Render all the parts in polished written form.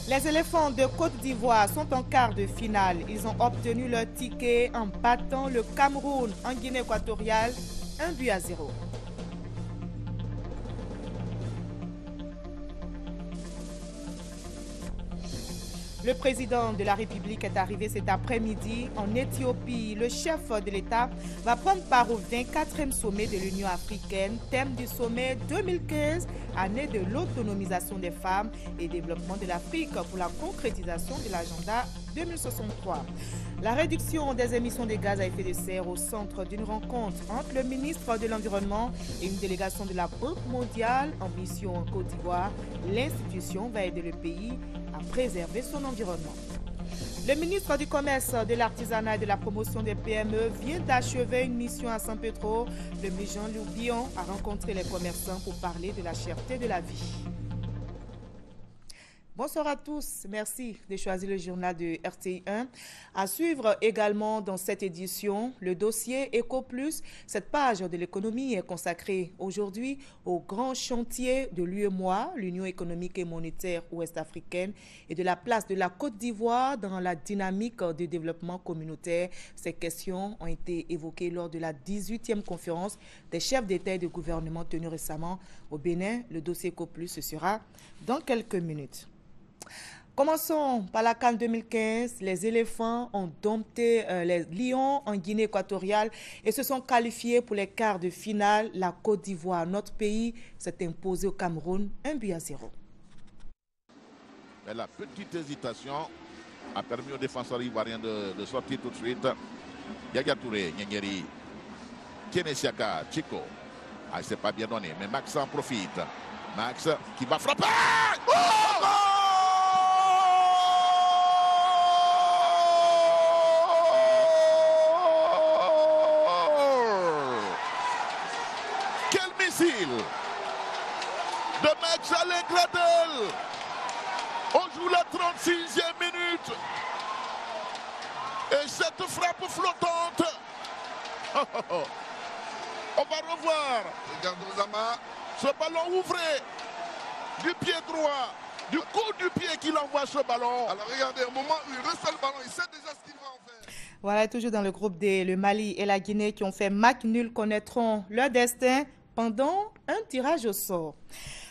Les éléphants de Côte d'Ivoire sont en quart de finale. Ils ont obtenu leur ticket en battant le Cameroun en Guinée équatoriale 1-0. Le président de la République est arrivé cet après-midi en Éthiopie. Le chef de l'État va prendre part au 24e sommet de l'Union africaine, thème du sommet 2015, année de l'autonomisation des femmes et développement de l'Afrique pour la concrétisation de l'agenda 2063. La réduction des émissions de gaz à effet de serre au centre d'une rencontre entre le ministre de l'Environnement et une délégation de la Banque mondiale en mission en Côte d'Ivoire. L'institution va aider le pays à préserver son environnement. Le ministre du Commerce, de l'Artisanat et de la Promotion des PME vient d'achever une mission à San Pedro. Le ministre Jean-Loup Bion a rencontré les commerçants pour parler de la cherté de la vie. Bonsoir à tous, merci de choisir le journal de RTI 1. À suivre également dans cette édition, le dossier EcoPlus. Cette page de l'économie est consacrée aujourd'hui au grand chantier de l'UEMOA, l'Union économique et monétaire ouest-africaine, et de la place de la Côte d'Ivoire dans la dynamique de développement communautaire. Ces questions ont été évoquées lors de la 18e conférence des chefs d'État et de gouvernement tenue récemment au Bénin. Le dossier EcoPlus, ce sera dans quelques minutes. Commençons par la CAN 2015. Les éléphants ont dompté les lions en Guinée équatoriale et se sont qualifiés pour les quarts de finale. La Côte d'Ivoire, notre pays, s'est imposé au Cameroun 1-0. Mais la petite hésitation a permis aux défenseurs ivoiriens de sortir tout de suite. Yaya Touré, Nyengeri, Kenesiaka, Chico. Ah, c'est pas bien donné, mais Max en profite. Max qui va frapper. Oh! De Max Alain Gradel. On joue la 36e minute. Et cette frappe flottante. On va revoir. Regardons Zama. Ce ballon ouvré. Du pied droit. Du coup du pied qu'il envoie ce ballon. Alors regardez, au moment où il reçoit le ballon, il sait déjà ce qu'il va en faire. Voilà, toujours dans le groupe D, le Mali et la Guinée qui ont fait match nul connaîtront leur destin pendant un tirage au sort.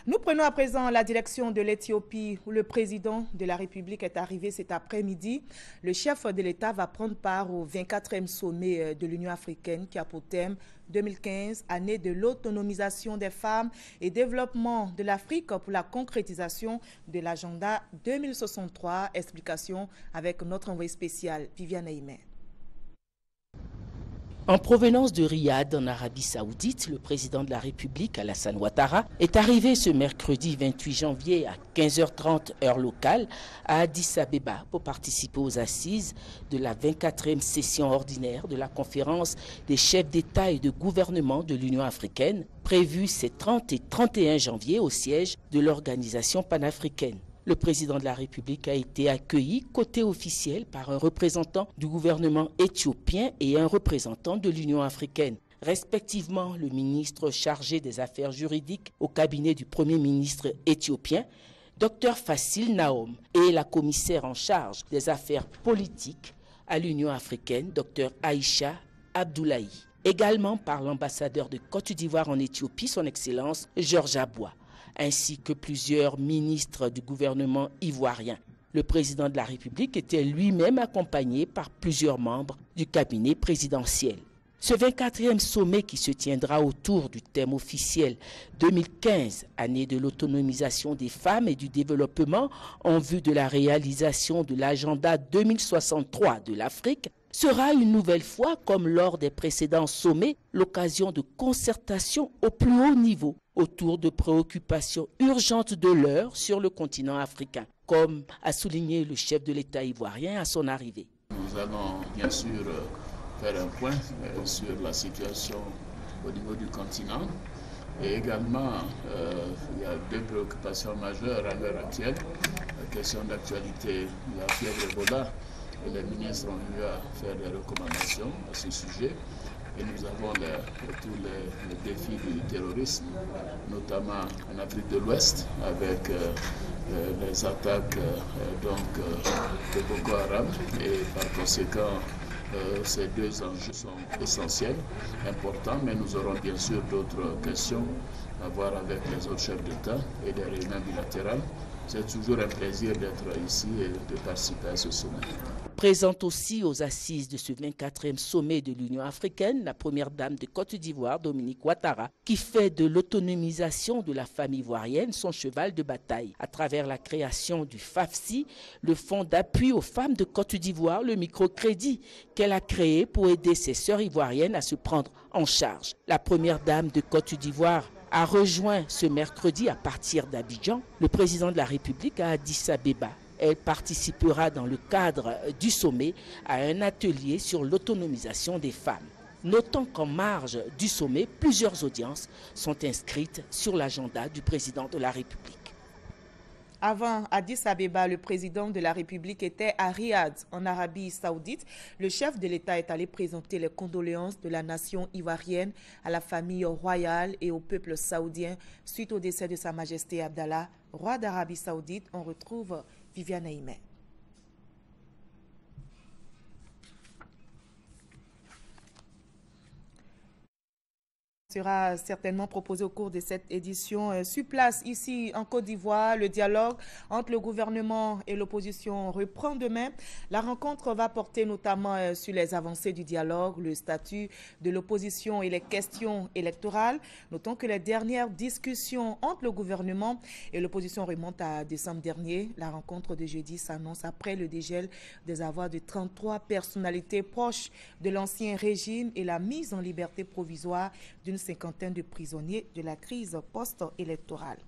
Nous prenons à présent la direction de l'Éthiopie où le président de la République est arrivé cet après-midi. Le chef de l'État va prendre part au 24e sommet de l'Union africaine qui a pour thème 2015, année de l'autonomisation des femmes et développement de l'Afrique pour la concrétisation de l'agenda 2063. Explication avec notre envoyé spécial, Viviane Aïmé. En provenance de Riyad, en Arabie Saoudite, le président de la République, Alassane Ouattara, est arrivé ce mercredi 28 janvier à 15h30 heure locale à Addis Abeba pour participer aux assises de la 24e session ordinaire de la conférence des chefs d'État et de gouvernement de l'Union africaine, prévue ces 30 et 31 janvier au siège de l'organisation panafricaine. Le président de la République a été accueilli côté officiel par un représentant du gouvernement éthiopien et un représentant de l'Union africaine. Respectivement, le ministre chargé des affaires juridiques au cabinet du Premier ministre éthiopien, Dr Fassil Naom, et la commissaire en charge des affaires politiques à l'Union africaine, Dr Aïcha Abdoulaye. Également par l'ambassadeur de Côte d'Ivoire en Éthiopie, son Excellence Georges Aboua, ainsi que plusieurs ministres du gouvernement ivoirien. Le président de la République était lui-même accompagné par plusieurs membres du cabinet présidentiel. Ce 24e sommet qui se tiendra autour du thème officiel 2015, année de l'autonomisation des femmes et du développement en vue de la réalisation de l'agenda 2063 de l'Afrique, sera une nouvelle fois, comme lors des précédents sommets, l'occasion de concertation au plus haut niveau autour de préoccupations urgentes de l'heure sur le continent africain, comme a souligné le chef de l'État ivoirien à son arrivée. Nous allons bien sûr faire un point sur la situation au niveau du continent et également il y a deux préoccupations majeures à l'heure actuelle. La question d'actualité, la fièvre Ebola. Les ministres ont eu à faire des recommandations à ce sujet. Et nous avons tous les défis du terrorisme, notamment en Afrique de l'Ouest, avec les attaques de Boko Haram et par conséquent ces deux enjeux sont essentiels, importants, mais nous aurons bien sûr d'autres questions à voir avec les autres chefs d'État et des réunions bilatérales. C'est toujours un plaisir d'être ici et de participer à ce sommet. Présente aussi aux assises de ce 24e sommet de l'Union africaine, la première dame de Côte d'Ivoire, Dominique Ouattara, qui fait de l'autonomisation de la femme ivoirienne son cheval de bataille à travers la création du FAFSI, le fonds d'appui aux femmes de Côte d'Ivoire, le microcrédit qu'elle a créé pour aider ses sœurs ivoiriennes à se prendre en charge. La première dame de Côte d'Ivoire a rejoint ce mercredi à partir d'Abidjan le président de la République à Addis Abeba. Elle participera dans le cadre du sommet à un atelier sur l'autonomisation des femmes. Notons qu'en marge du sommet, plusieurs audiences sont inscrites sur l'agenda du président de la République. Avant Addis Abeba, le président de la République était à Riyad, en Arabie Saoudite. Le chef de l'État est allé présenter les condoléances de la nation ivoirienne à la famille royale et au peuple saoudien suite au décès de Sa Majesté Abdallah, roi d'Arabie Saoudite. On retrouve Viviane Aimé. Sera certainement proposé au cours de cette édition. Sur place, ici en Côte d'Ivoire, le dialogue entre le gouvernement et l'opposition reprend demain. La rencontre va porter notamment sur les avancées du dialogue, le statut de l'opposition et les questions électorales. Notons que les dernières discussions entre le gouvernement et l'opposition remontent à décembre dernier. La rencontre de jeudi s'annonce après le dégel des avoirs de 33 personnalités proches de l'ancien régime et la mise en liberté provisoire d'une cinquantaine de prisonniers de la crise post-électorale.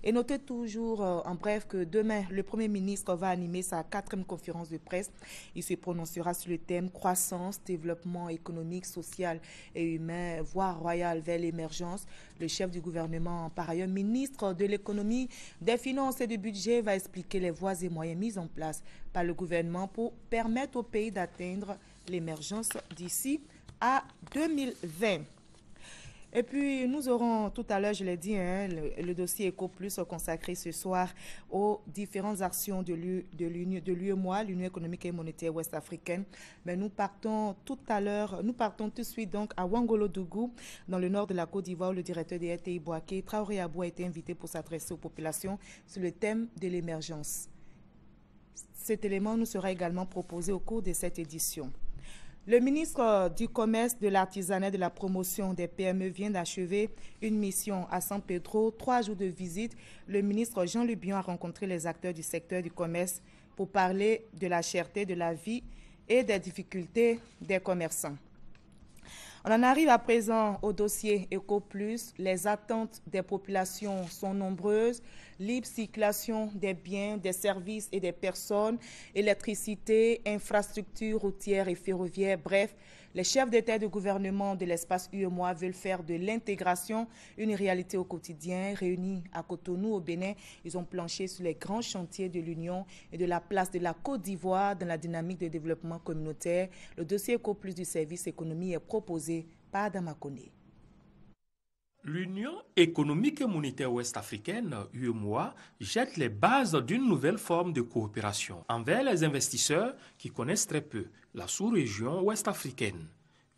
Et notez toujours, en bref, que demain, le Premier ministre va animer sa 4e conférence de presse. Il se prononcera sur le thème croissance, développement économique, social et humain, voie royale vers l'émergence. Le chef du gouvernement, par ailleurs ministre de l'économie, des finances et du budget, va expliquer les voies et moyens mis en place par le gouvernement pour permettre au pays d'atteindre l'émergence d'ici à 2020. Et puis, nous aurons tout à l'heure, je l'ai dit, le dossier EcoPlus consacré ce soir aux différentes actions de l'UEMOA, l'Union économique et monétaire ouest-africaine. Mais nous partons tout de suite donc à Ouangolo-Dougou, dans le nord de la Côte d'Ivoire, où le directeur des RTI Boaké, Traoré Abou, a été invité pour s'adresser aux populations sur le thème de l'émergence. Cet élément nous sera également proposé au cours de cette édition. Le ministre du Commerce, de l'Artisanat et de la Promotion des PME vient d'achever une mission à San Pedro. 3 jours de visite. Le ministre Jean-Luc Bion a rencontré les acteurs du secteur du commerce pour parler de la cherté de la vie et des difficultés des commerçants. On en arrive à présent au dossier EcoPlus. Les attentes des populations sont nombreuses. Libre circulation des biens, des services et des personnes, électricité, infrastructures routières et ferroviaires, bref, les chefs d'État et de gouvernement de l'espace UEMOA veulent faire de l'intégration une réalité au quotidien. Réunis à Cotonou, au Bénin, ils ont planché sur les grands chantiers de l'Union et de la place de la Côte d'Ivoire dans la dynamique de développement communautaire. Le dossier EcoPlus du service économie est proposé par Adam Akone. L'Union économique et monétaire ouest-africaine, UEMOA, jette les bases d'une nouvelle forme de coopération envers les investisseurs qui connaissent très peu la sous-région ouest-africaine.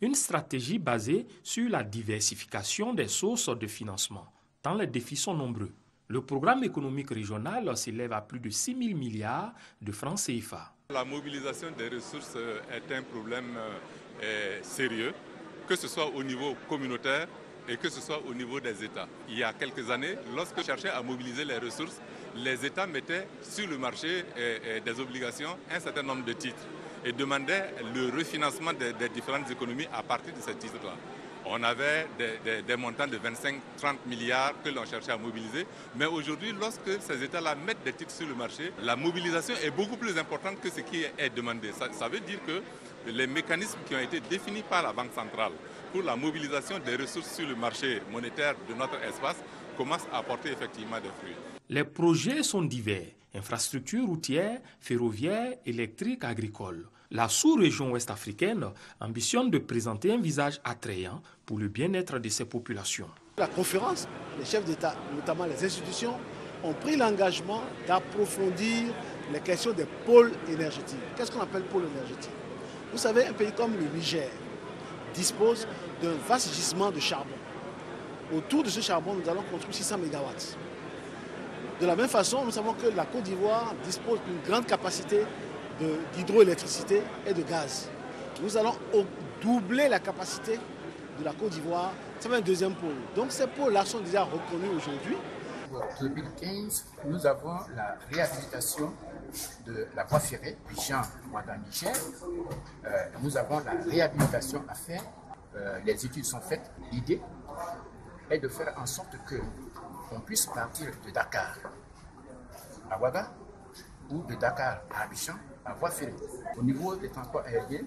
Une stratégie basée sur la diversification des sources de financement, tant les défis sont nombreux. Le programme économique régional s'élève à plus de 6 000 milliards de francs CFA. La mobilisation des ressources est un problème sérieux, que ce soit au niveau communautaire et que ce soit au niveau des États. Il y a quelques années, lorsque cherchaient à mobiliser les ressources, les États mettaient sur le marché des obligations un certain nombre de titres et demandaient le refinancement des différentes économies à partir de ces titres-là. On avait des montants de 25-30 milliards que l'on cherchait à mobiliser, mais aujourd'hui, lorsque ces États-là mettent des titres sur le marché, la mobilisation est beaucoup plus importante que ce qui est demandé. Ça veut dire que les mécanismes qui ont été définis par la Banque centrale pour la mobilisation des ressources sur le marché monétaire de notre espace commencent à porter effectivement des fruits. Les projets sont divers, infrastructures routières, ferroviaires, électriques, agricoles. La sous-région ouest-africaine ambitionne de présenter un visage attrayant pour le bien-être de ses populations. La conférence, les chefs d'État, notamment les institutions, ont pris l'engagement d'approfondir les questions des pôles énergétiques. Qu'est-ce qu'on appelle pôle énergétique? Vous savez, un pays comme le Niger dispose d'un vaste gisement de charbon. Autour de ce charbon, nous allons construire 600 MW. De la même façon, nous savons que la Côte d'Ivoire dispose d'une grande capacité d'hydroélectricité et de gaz. Nous allons doubler la capacité de la Côte d'Ivoire. Ça va être un deuxième pôle. Donc ces pôles-là sont déjà reconnus aujourd'hui. En 2015, nous avons la réhabilitation de la voie ferrée Abidjan-Ouagadougou. Nous avons la réhabilitation à faire. Les études sont faites. L'idée est de faire en sorte qu'on puisse partir de Dakar à Ouaga ou de Dakar à Abidjan à voie ferrée. Au niveau des transports aériens,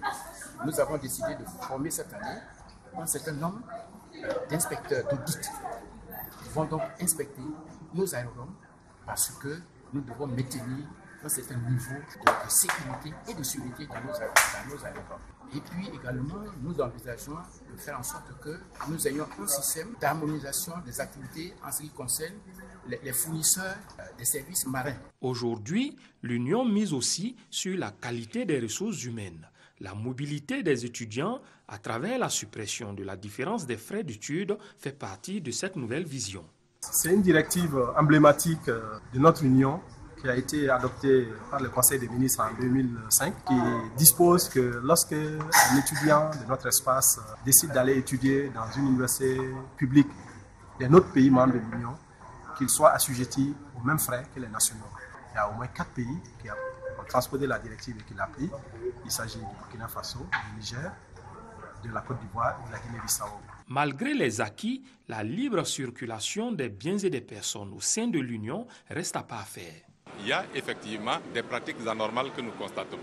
nous avons décidé de former cette année un certain nombre d'inspecteurs d'audit qui vont donc inspecter nos aérodromes parce que nous devons maintenir un certain niveau de sécurité et de sécurité dans nos aérodromes. Et puis également, nous envisageons de faire en sorte que nous ayons un système d'harmonisation des activités en ce qui concerne les fournisseurs des services marins. Aujourd'hui, l'Union mise aussi sur la qualité des ressources humaines, la mobilité des étudiants à travers la suppression de la différence des frais d'études fait partie de cette nouvelle vision. C'est une directive emblématique de notre Union qui a été adoptée par le Conseil des ministres en 2005, qui dispose que lorsque un étudiant de notre espace décide d'aller étudier dans une université publique d'un autre pays membre de l'Union, qu'il soit assujetti aux mêmes frais que les nationaux. Il y a au moins 4 pays qui ont transposé la directive et qui l'appliquent. Il s'agit du Burkina Faso, du Niger, de la Côte d'Ivoire et de la Guinée-Bissau. Malgré les acquis, la libre circulation des biens et des personnes au sein de l'Union reste à parfaire. Il y a effectivement des pratiques anormales que nous constatons.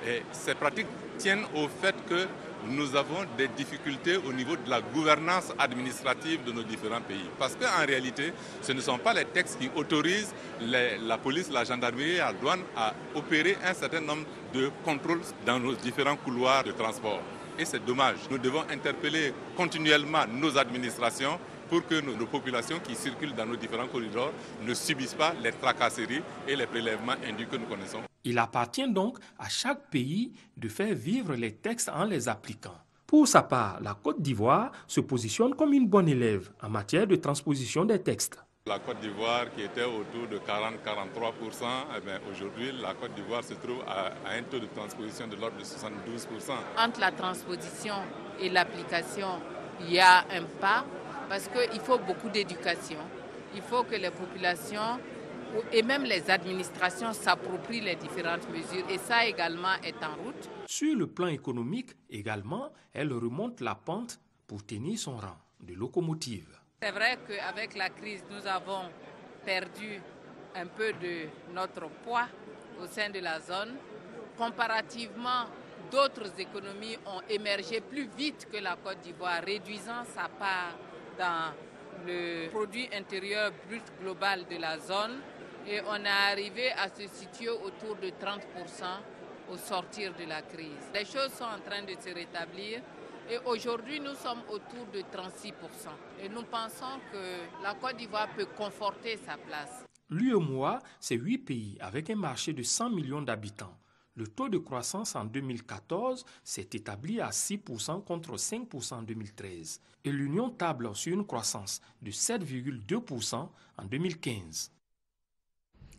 Et ces pratiques tiennent au fait que nous avons des difficultés au niveau de la gouvernance administrative de nos différents pays. Parce qu'en réalité, ce ne sont pas les textes qui autorisent la police, la gendarmerie, la douane à opérer un certain nombre de contrôles dans nos différents couloirs de transport. Et c'est dommage. Nous devons interpeller continuellement nos administrations pour que nos populations qui circulent dans nos différents corridors ne subissent pas les tracasseries et les prélèvements indus que nous connaissons. Il appartient donc à chaque pays de faire vivre les textes en les appliquant. Pour sa part, la Côte d'Ivoire se positionne comme une bonne élève en matière de transposition des textes. La Côte d'Ivoire qui était autour de 40-43%, aujourd'hui la Côte d'Ivoire se trouve à un taux de transposition de l'ordre de 72%. Entre la transposition et l'application, il y a un pas parce qu'il faut beaucoup d'éducation. Il faut que les populations et même les administrations s'approprient les différentes mesures et ça également est en route. Sur le plan économique également, elle remonte la pente pour tenir son rang de locomotive. C'est vrai qu'avec la crise, nous avons perdu un peu de notre poids au sein de la zone. Comparativement, d'autres économies ont émergé plus vite que la Côte d'Ivoire, réduisant sa part dans le produit intérieur brut global de la zone. Et on est arrivé à se situer autour de 30% au sortir de la crise. Les choses sont en train de se rétablir. Et aujourd'hui, nous sommes autour de 36%. Et nous pensons que la Côte d'Ivoire peut conforter sa place. L'UEMOA, c'est 8 pays avec un marché de 100 millions d'habitants. Le taux de croissance en 2014 s'est établi à 6% contre 5% en 2013. Et l'Union table sur une croissance de 7,2% en 2015.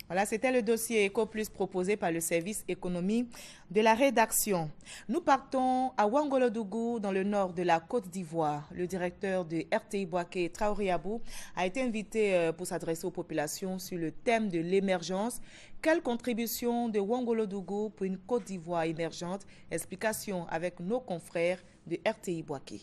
Voilà, c'était le dossier EcoPlus proposé par le service économie de la rédaction. Nous partons à Ouagadougou, dans le nord de la Côte d'Ivoire. Le directeur de RTI Boaké, Traoré Abou, a été invité pour s'adresser aux populations sur le thème de l'émergence. Quelle contribution de Ouagadougou pour une Côte d'Ivoire émergente? Explication avec nos confrères de RTI Boaké.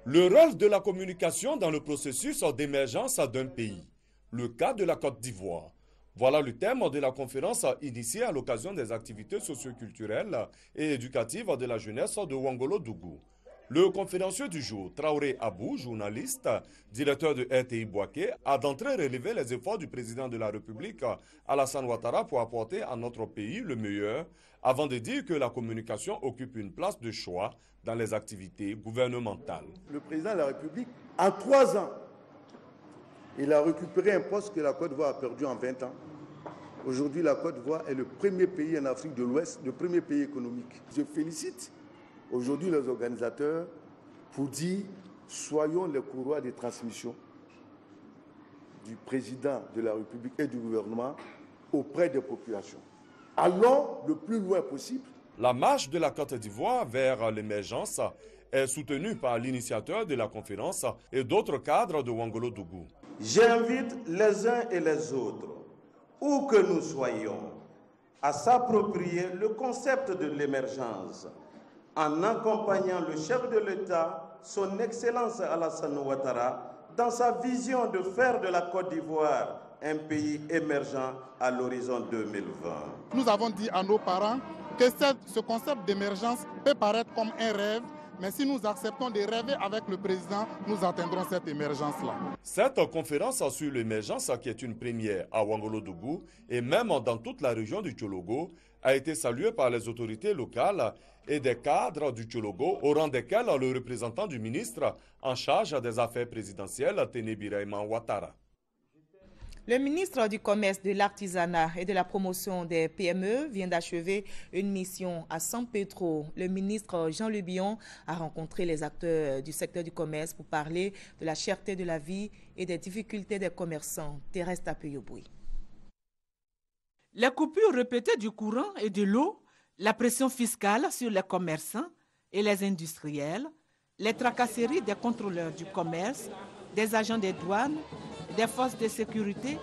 Le rôle de la communication dans le processus d'émergence d'un pays. Le cas de la Côte d'Ivoire. Voilà le thème de la conférence initiée à l'occasion des activités socioculturelles et éducatives de la jeunesse de Ouagadougou. Le conférencier du jour, Traoré Abou, journaliste, directeur de RTI Boaké, a d'entrée relevé les efforts du président de la République, Alassane Ouattara, pour apporter à notre pays le meilleur, avant de dire que la communication occupe une place de choix dans les activités gouvernementales. Le président de la République, en 3 ans, Il a récupéré un poste que la Côte d'Ivoire a perdu en 20 ans. Aujourd'hui, la Côte d'Ivoire est le premier pays en Afrique de l'Ouest, le premier pays économique. Je félicite aujourd'hui les organisateurs pour dire soyons les courroies de transmission du président de la République et du gouvernement auprès des populations. Allons le plus loin possible. La marche de la Côte d'Ivoire vers l'émergence est soutenue par l'initiateur de la conférence et d'autres cadres de Ouagadougou. J'invite les uns et les autres, où que nous soyons, à s'approprier le concept de l'émergence en accompagnant le chef de l'État, son Excellence Alassane Ouattara, dans sa vision de faire de la Côte d'Ivoire un pays émergent à l'horizon 2020. Nous avons dit à nos parents que ce concept d'émergence peut paraître comme un rêve, mais si nous acceptons de rêver avec le président, nous atteindrons cette émergence-là. Cette conférence sur l'émergence, qui est une première à Ouagadougou et même dans toute la région du Tchologo, a été saluée par les autorités locales et des cadres du Tchologo, au rang desquels le représentant du ministre en charge des affaires présidentielles, Téné Birahima Ouattara. Le ministre du Commerce, de l'Artisanat et de la Promotion des PME vient d'achever une mission à San Pedro. Le ministre Jean Lubillon a rencontré les acteurs du secteur du commerce pour parler de la cherté de la vie et des difficultés des commerçants. Thérèse Tapeyoboui. Les coupures répétées du courant et de l'eau, la pression fiscale sur les commerçants et les industriels, les tracasseries des contrôleurs du commerce, des agents des douanes, des forces de sécurité,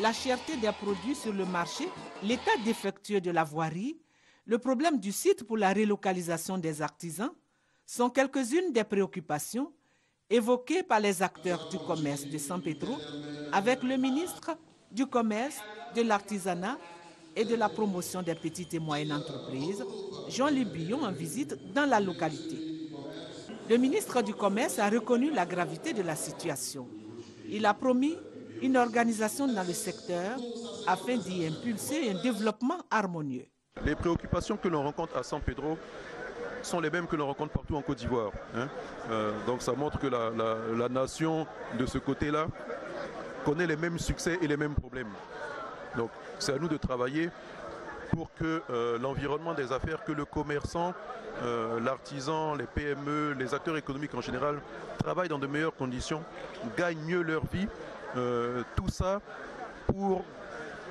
la cherté des produits sur le marché, l'état défectueux de la voirie, le problème du site pour la relocalisation des artisans sont quelques-unes des préoccupations évoquées par les acteurs du commerce de San Pedro avec le ministre du Commerce, de l'Artisanat et de la Promotion des petites et moyennes entreprises, Jean Lubillon, en visite dans la localité. Le ministre du Commerce a reconnu la gravité de la situation. Il a promis une organisation dans le secteur afin d'y impulser un développement harmonieux. Les préoccupations que l'on rencontre à San Pedro sont les mêmes que l'on rencontre partout en Côte d'Ivoire. Donc ça montre que la nation de ce côté-là connaît les mêmes succès et les mêmes problèmes. Donc c'est à nous de travailler pour que l'environnement des affaires, que le commerçant, l'artisan, les PME, les acteurs économiques en général travaillent dans de meilleures conditions, gagnent mieux leur vie, tout ça pour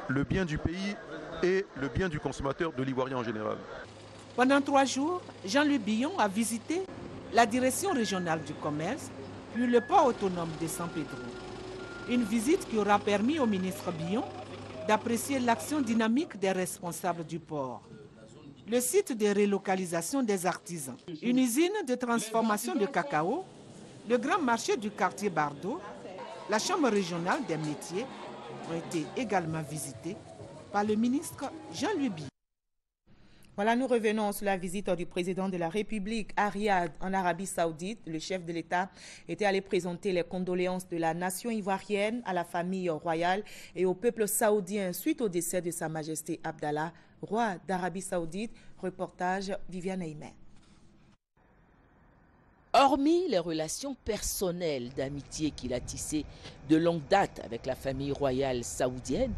le bien du pays et le bien du consommateur, de l'Ivoirien en général. Pendant 3 jours, Jean Lubillon a visité la direction régionale du commerce, puis le port autonome de San Pedro. Une visite qui aura permis au ministre Billon d'apprécier l'action dynamique des responsables du port. Le site de relocalisation des artisans, une usine de transformation de cacao, le grand marché du quartier Bardo, la chambre régionale des métiers ont été également visités par le ministre Jean Lubillon. Voilà, nous revenons sur la visite du président de la République à Riyad, en Arabie Saoudite. Le chef de l'État était allé présenter les condoléances de la nation ivoirienne à la famille royale et au peuple saoudien suite au décès de Sa Majesté Abdallah, roi d'Arabie Saoudite. Reportage Viviane Aymer. Hormis les relations personnelles d'amitié qu'il a tissées de longue date avec la famille royale saoudienne,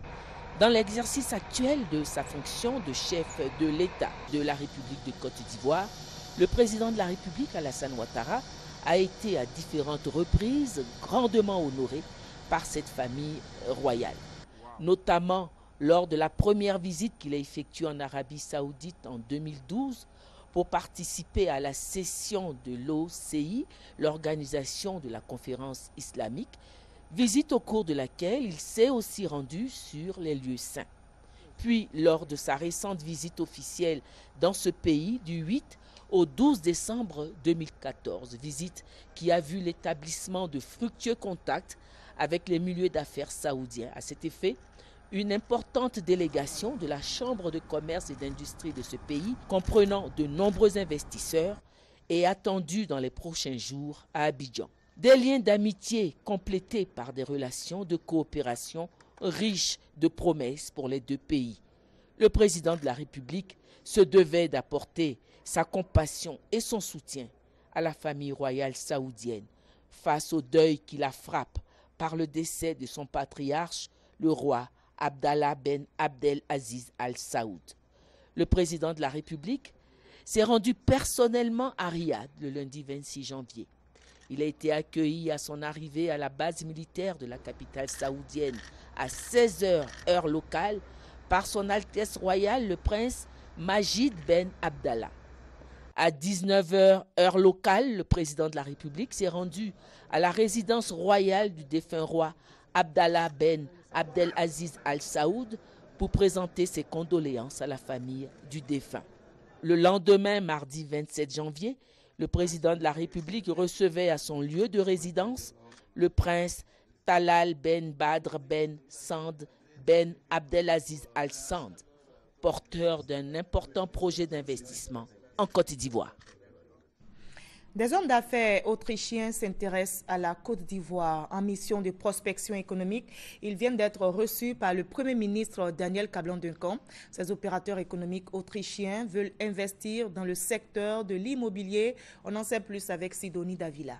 dans l'exercice actuel de sa fonction de chef de l'État de la République de Côte d'Ivoire, le président de la République, Alassane Ouattara, a été à différentes reprises grandement honoré par cette famille royale, notamment lors de la première visite qu'il a effectuée en Arabie Saoudite en 2012 pour participer à la session de l'OCI, l'organisation de la conférence islamique, visite au cours de laquelle il s'est aussi rendu sur les lieux saints. Puis, lors de sa récente visite officielle dans ce pays du 8 au 12 décembre 2014, visite qui a vu l'établissement de fructueux contacts avec les milieux d'affaires saoudiens. À cet effet, une importante délégation de la Chambre de commerce et d'industrie de ce pays, comprenant de nombreux investisseurs, est attendue dans les prochains jours à Abidjan. Des liens d'amitié complétés par des relations de coopération riches de promesses pour les deux pays. Le président de la République se devait d'apporter sa compassion et son soutien à la famille royale saoudienne face au deuil qui la frappe par le décès de son patriarche, le roi Abdallah Ben Abdel Aziz Al Saoud. Le président de la République s'est rendu personnellement à Riyad le lundi 26 janvier. Il a été accueilli à son arrivée à la base militaire de la capitale saoudienne à 16h heure locale par son Altesse royale le prince Majid Ben Abdallah. À 19h heure locale, le président de la République s'est rendu à la résidence royale du défunt roi Abdallah Ben Abdel Aziz Al Saoud pour présenter ses condoléances à la famille du défunt. Le lendemain, mardi 27 janvier, le président de la République recevait à son lieu de résidence le prince Talal Ben Badr Ben Sand Ben Abdelaziz Al Sand, porteur d'un important projet d'investissement en Côte d'Ivoire. Des hommes d'affaires autrichiens s'intéressent à la Côte d'Ivoire en mission de prospection économique. Ils viennent d'être reçus par le Premier ministre Daniel Kablan-Duncan. Ces opérateurs économiques autrichiens veulent investir dans le secteur de l'immobilier. On en sait plus avec Sidonie Davila.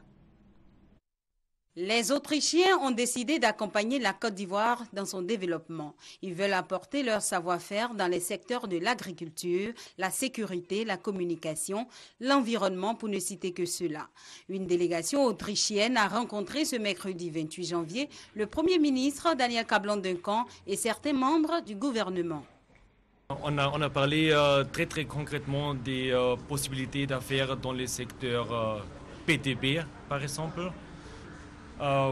Les Autrichiens ont décidé d'accompagner la Côte d'Ivoire dans son développement. Ils veulent apporter leur savoir-faire dans les secteurs de l'agriculture, la sécurité, la communication, l'environnement, pour ne citer que cela. Une délégation autrichienne a rencontré ce mercredi 28 janvier le Premier ministre Daniel Kablan-Duncan et certains membres du gouvernement. On a parlé très concrètement des possibilités d'affaires dans les secteurs PTB, par exemple.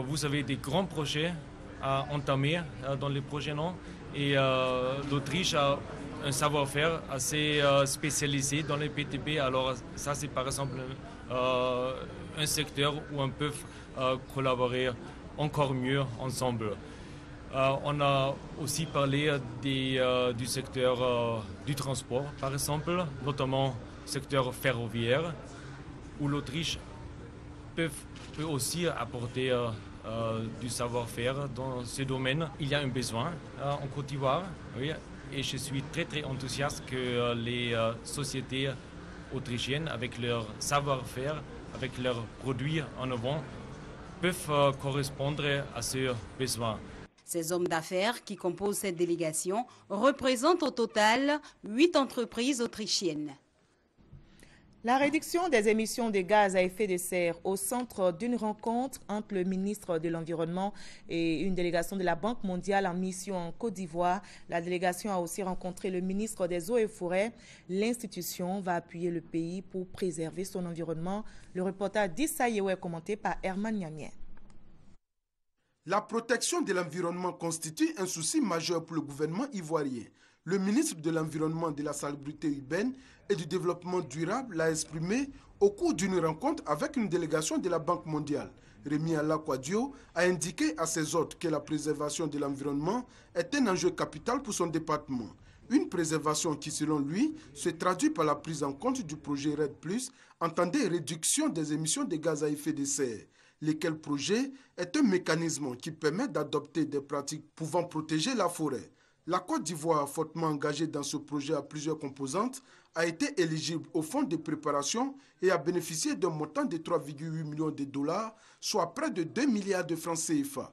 Vous avez des grands projets à entamer dans les prochains ans et l'Autriche a un savoir-faire assez spécialisé dans les PTB. Alors ça, c'est par exemple un secteur où on peut collaborer encore mieux ensemble. On a aussi parlé du secteur du transport, par exemple, notamment le secteur ferroviaire, où l'Autriche peut aussi apporter du savoir-faire dans ce domaine. Il y a un besoin en Côte d'Ivoire, oui, et je suis très enthousiaste que les sociétés autrichiennes, avec leur savoir-faire, avec leurs produits en avant, peuvent correspondre à ce besoin. Ces hommes d'affaires qui composent cette délégation représentent au total 8 entreprises autrichiennes. La réduction des émissions de gaz à effet de serre au centre d'une rencontre entre le ministre de l'Environnement et une délégation de la Banque mondiale en mission en Côte d'Ivoire. La délégation a aussi rencontré le ministre des Eaux et Forêts. L'institution va appuyer le pays pour préserver son environnement. Le reportage d'Issa Yewe est commenté par Herman Niamien. La protection de l'environnement constitue un souci majeur pour le gouvernement ivoirien. Le ministre de l'Environnement, de la Salubrité urbaine et du Développement durable l'a exprimé au cours d'une rencontre avec une délégation de la Banque mondiale. Rémi Alakwadio a indiqué à ses hôtes que la préservation de l'environnement est un enjeu capital pour son département. Une préservation qui, selon lui, se traduit par la prise en compte du projet RED+, entendé réduction des émissions de gaz à effet de serre. Lequel projet est un mécanisme qui permet d'adopter des pratiques pouvant protéger la forêt. La Côte d'Ivoire, fortement engagée dans ce projet à plusieurs composantes, a été éligible au fonds de préparation et a bénéficié d'un montant de 3,8 millions de dollars, soit près de 2 milliards de francs CFA.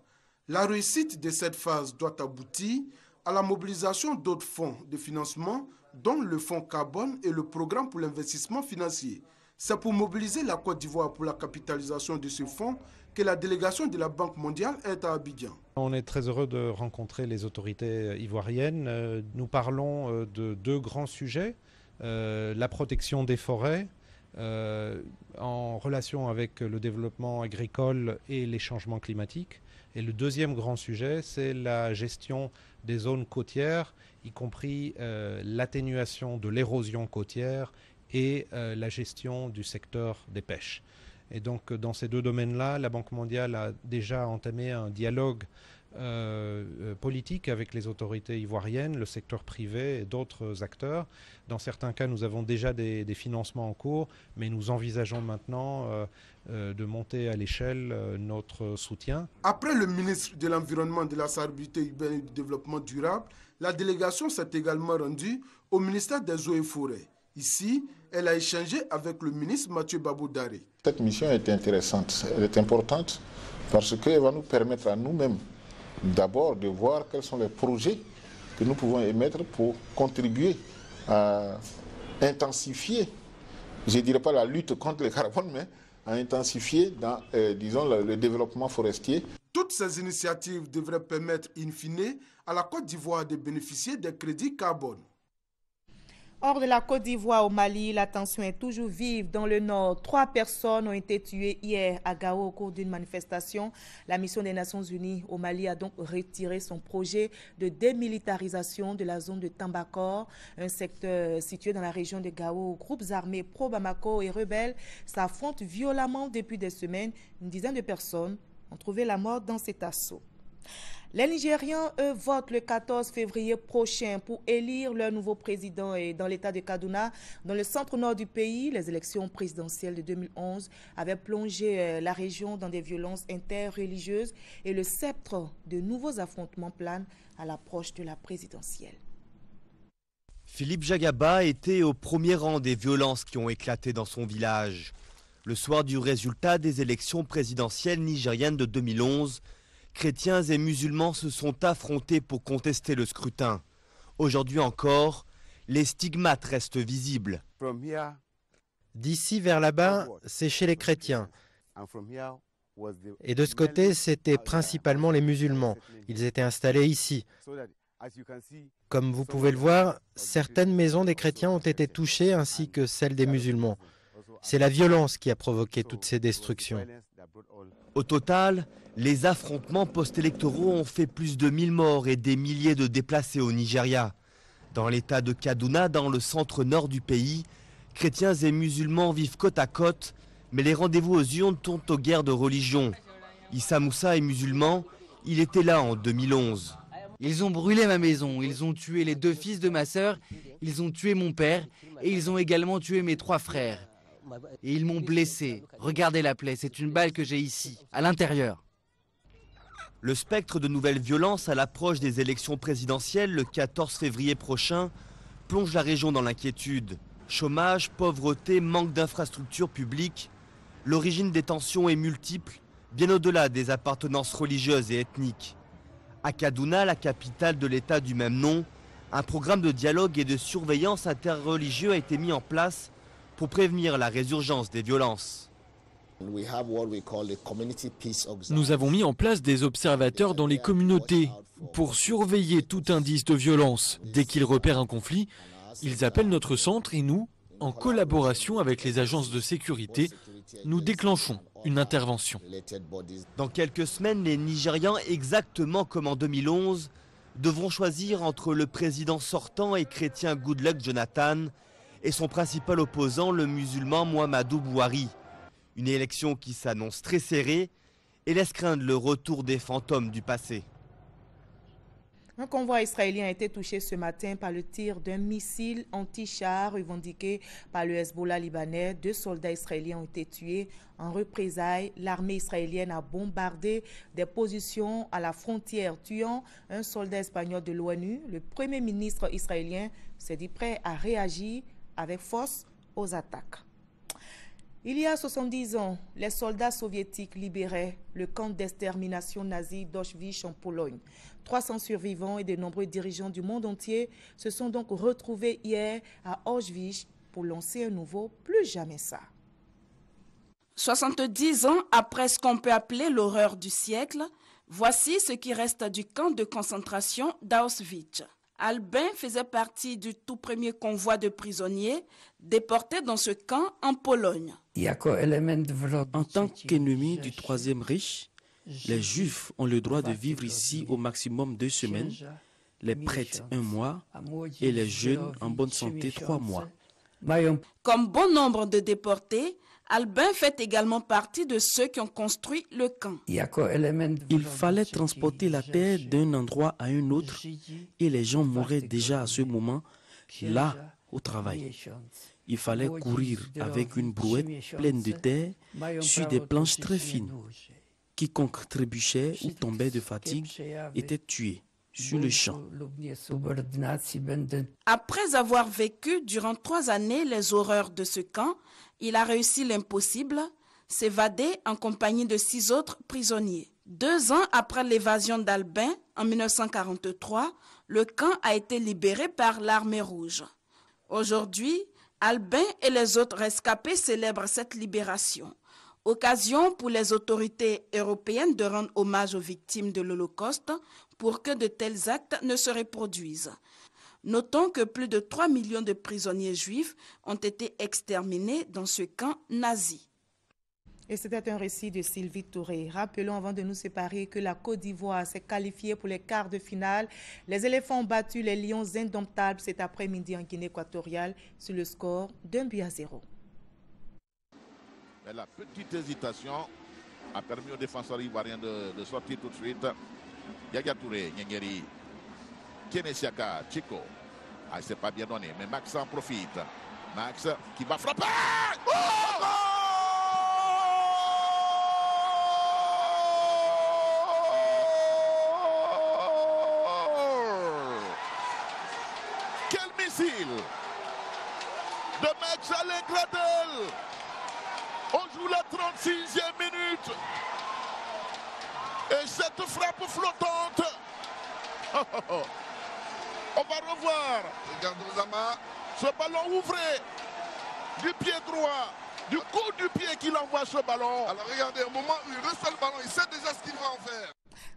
La réussite de cette phase doit aboutir à la mobilisation d'autres fonds de financement, dont le fonds carbone et le programme pour l'investissement financier. C'est pour mobiliser la Côte d'Ivoire pour la capitalisation de ce fonds que la délégation de la Banque mondiale est à Abidjan. On est très heureux de rencontrer les autorités ivoiriennes. Nous parlons de 2 grands sujets. La protection des forêts en relation avec le développement agricole et les changements climatiques. Et le deuxième grand sujet, c'est la gestion des zones côtières, y compris l'atténuation de l'érosion côtière et la gestion du secteur des pêches. Et donc dans ces 2 domaines-là, la Banque mondiale a déjà entamé un dialogue politique avec les autorités ivoiriennes, le secteur privé et d'autres acteurs. Dans certains cas, nous avons déjà des financements en cours, mais nous envisageons maintenant de monter à l'échelle notre soutien. Après le ministre de l'Environnement, de la Salubrité urbaine et du Développement durable, la délégation s'est également rendue au ministère des Eaux et Forêts. Ici, elle a échangé avec le ministre Mathieu Babou Daré. Cette mission est intéressante, elle est importante Parce qu'elle va nous permettre à nous-mêmes d'abord de voir quels sont les projets que nous pouvons émettre pour contribuer à intensifier, je ne dirais pas la lutte contre le carbone, mais à intensifier dans, disons, le développement forestier. Toutes ces initiatives devraient permettre, in fine, à la Côte d'Ivoire de bénéficier des crédits carbone. Hors de la Côte d'Ivoire, au Mali, la tension est toujours vive. Dans le nord, 3 personnes ont été tuées hier à Gao au cours d'une manifestation. La mission des Nations Unies au Mali a donc retiré son projet de démilitarisation de la zone de Tambakor, un secteur situé dans la région de Gao. Groupes armés pro-Bamako et rebelles s'affrontent violemment depuis des semaines. Une dizaine de personnes ont trouvé la mort dans cet assaut. Les Nigérians, eux, votent le 14 février prochain pour élire leur nouveau président. Et dans l'état de Kaduna, dans le centre-nord du pays, les élections présidentielles de 2011 avaient plongé la région dans des violences interreligieuses et le sceptre de nouveaux affrontements plane à l'approche de la présidentielle. Philippe Jagaba était au premier rang des violences qui ont éclaté dans son village. Le soir du résultat des élections présidentielles nigériennes de 2011, chrétiens et musulmans se sont affrontés pour contester le scrutin. Aujourd'hui encore, les stigmates restent visibles. D'ici vers là-bas, c'est chez les chrétiens. Et de ce côté, c'était principalement les musulmans. Ils étaient installés ici. Comme vous pouvez le voir, certaines maisons des chrétiens ont été touchées ainsi que celles des musulmans. C'est la violence qui a provoqué toutes ces destructions. Au total, les affrontements post-électoraux ont fait plus de 1000 morts et des milliers de déplacés au Nigeria. Dans l'état de Kaduna, dans le centre-nord du pays, chrétiens et musulmans vivent côte à côte, mais les rendez-vous aux urnes tournent aux guerres de religion. Issa Moussa est musulman, il était là en 2011. Ils ont brûlé ma maison, ils ont tué les 2 fils de ma sœur, ils ont tué mon père et ils ont également tué mes 3 frères. Et ils m'ont blessé. Regardez la plaie, c'est une balle que j'ai ici, à l'intérieur. Le spectre de nouvelles violences à l'approche des élections présidentielles le 14 février prochain plonge la région dans l'inquiétude. Chômage, pauvreté, manque d'infrastructures publiques. L'origine des tensions est multiple, bien au-delà des appartenances religieuses et ethniques. À Kaduna, la capitale de l'État du même nom, un programme de dialogue et de surveillance interreligieux a été mis en place pour prévenir la résurgence des violences. Nous avons mis en place des observateurs dans les communautés pour surveiller tout indice de violence. Dès qu'ils repèrent un conflit, ils appellent notre centre et nous, en collaboration avec les agences de sécurité, nous déclenchons une intervention. Dans quelques semaines, les Nigérians, exactement comme en 2011, devront choisir entre le président sortant et chrétien Goodluck Jonathan et son principal opposant, le musulman Muhammadu Buhari. Une élection qui s'annonce très serrée et laisse craindre le retour des fantômes du passé. Un convoi israélien a été touché ce matin par le tir d'un missile anti-char revendiqué par le Hezbollah libanais. 2 soldats israéliens ont été tués. En représailles, l'armée israélienne a bombardé des positions à la frontière, tuant un soldat espagnol de l'ONU. Le premier ministre israélien s'est dit prêt à réagir avec force aux attaques. Il y a 70 ans, les soldats soviétiques libéraient le camp d'extermination nazi d'Auschwitz en Pologne. 300 survivants et de nombreux dirigeants du monde entier se sont donc retrouvés hier à Auschwitz pour lancer un nouveau « Plus jamais ça ». 70 ans après ce qu'on peut appeler l'horreur du siècle, voici ce qui reste du camp de concentration d'Auschwitz. Albin faisait partie du tout premier convoi de prisonniers déportés dans ce camp en Pologne. En tant qu'ennemis du Troisième Reich, les Juifs ont le droit de vivre ici au maximum 2 semaines, les prêtres 1 mois et les jeunes en bonne santé 3 mois. Comme bon nombre de déportés, Albin fait également partie de ceux qui ont construit le camp. Il fallait transporter la terre d'un endroit à un autre et les gens mouraient déjà à ce moment, là, au travail. Il fallait courir avec une brouette pleine de terre sur des planches très fines. Quiconque trébuchait ou tombait de fatigue était tué sur le champ. Après avoir vécu durant 3 années les horreurs de ce camp, il a réussi l'impossible, s'évadait en compagnie de 6 autres prisonniers. 2 ans après l'évasion d'Albin, en 1943, le camp a été libéré par l'armée rouge. Aujourd'hui, Albin et les autres rescapés célèbrent cette libération. Occasion pour les autorités européennes de rendre hommage aux victimes de l'Holocauste pour que de tels actes ne se reproduisent. Notons que plus de 3 millions de prisonniers juifs ont été exterminés dans ce camp nazi. Et c'était un récit de Sylvie Touré. Rappelons avant de nous séparer que la Côte d'Ivoire s'est qualifiée pour les quarts de finale. Les éléphants ont battu les lions indomptables cet après-midi en Guinée équatoriale sur le score d'1-0. Mais la petite hésitation a permis aux défenseurs ivoiriens de sortir tout de suite. Yaya Touré, Nyengeri, Kenesiaka, Chico. Ah, c'est pas bien donné, mais Max en profite. Max qui va frapper. Oh! Quel missile de Max Alain Gradel. On joue la 36e minute. Et cette frappe flottante. On va revoir. Regardons Zama. Ce ballon ouvré du pied droit, du coup du pied qu'il envoie ce ballon. Alors regardez, au moment où il reçoit le ballon, il sait déjà ce qu'il va en faire.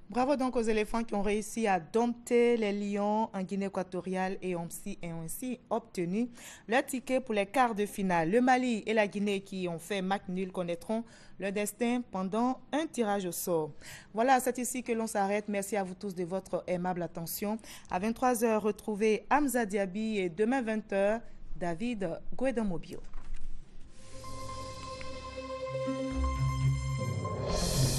Bravo donc aux éléphants qui ont réussi à dompter les lions en Guinée équatoriale et ont ainsi obtenu leur ticket pour les quarts de finale. Le Mali et la Guinée qui ont fait match nul connaîtront leur destin pendant un tirage au sort. Voilà, c'est ici que l'on s'arrête. Merci à vous tous de votre aimable attention. À 23h, retrouvez Hamza Diaby et demain 20h, David Guédamobio.